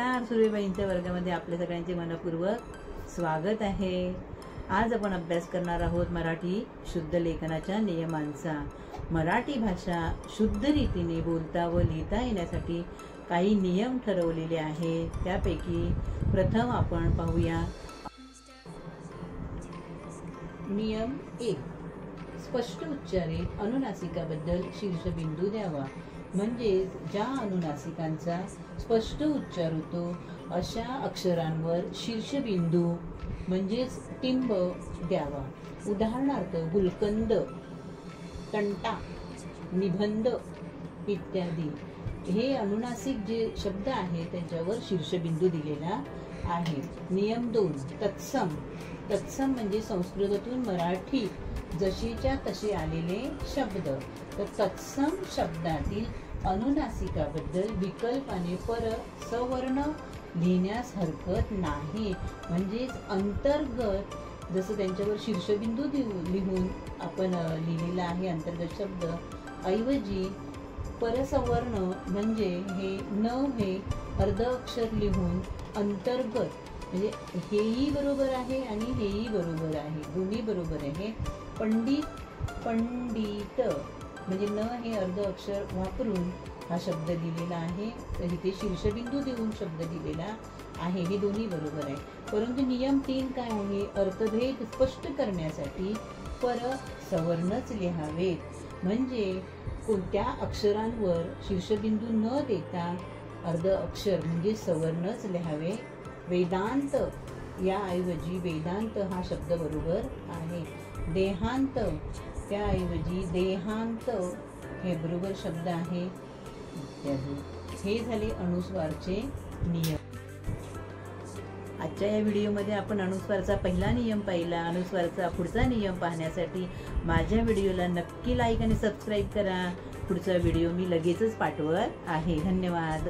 नमस्कार, सुरेबाईंच्या वर्गामध्ये आपल्या सगळ्यांचे मनपूर्वक स्वागत आहे। आज आपण अभ्यास करणार आहोत मराठी शुद्ध लेखनाच्या नियमांचा। मराठी भाषा शुद्ध रीतीने बोलता व लिहिता येण्यासाठी काही नियम ठरवलेले आहेत। त्यापैकी प्रथम आपण पाहूया नियम 1। स्पष्ट उच्चारे अनुनासिकाबद्दल शीर्षबिंदू द्यावा। म्हणजे ज्या अनुनासिकांचा स्पष्ट उच्चार होतो अशा अक्षरांवर शीर्षबिंदू म्हणजेच टिंब द्यावा। उदाहरणार्थ गुलकंद, तंटा, निबंध इत्यादी हे अनुनासिक जे शब्द आहेत त्यांच्यावर शीर्षबिंदू दिलेला आहे। नियम 2। तत्सम। तत्सम म्हणजे संस्कृतातून मराठी जशीच्या तसे आलेले शब्द। तर तत्सम शब्दातील अनुनासिकाबद्दल विकल्पाने पर सवर्ण लिहिण्यास हरकत नाही। म्हणजेच अंतर्गत जसं त्यांच्यावर शीर्षबिंदू लिहून आपण लिहिलेला आहे अंतर्गत शब्द ऐवजी परसवर्ण म्हणजे हे न हे अर्ध अक्षर लिहून अंतर्गत म्हणजे हेही बरोबर आहे आणि हेही बरोबर आहे, दोन्ही बरोबर आहे। पंडित म्हणजे न हे अर्ध अक्षर वापरून हा शब्द लिहिलेला आहे, तर इथे शीर्षबिंदू देऊन शब्द दिलेला आहे, हे दोन्ही बरोबर आहे। परंतु नियम 3 काय आहे? अर्थभेद स्पष्ट करण्यासाठी पर सवर्णच लिहावेत। म्हणजे कोणत्या अक्षरांवर शीर्षबिंदू न देता अर्ध अक्षर म्हणजे सवर्णच लिहावे। वेदांत याऐवजी वेदांत हा शब्द बरोबर आहे। देहांत त्याऐवजी देहांत हे बरोबर शब्द आहे इत्यादी। हे झाले अनुस्वारचे नियम। आजच्या या व्हिडिओमध्ये आपण अनुस्वारचा पहिला नियम पाहिला। अनुस्वारचा पुढचा नियम पाहण्यासाठी माझ्या व्हिडिओला नक्की लाईक आणि सबस्क्राईब करा। पुढचा व्हिडिओ मी लगेचच पाठवत आहे। धन्यवाद।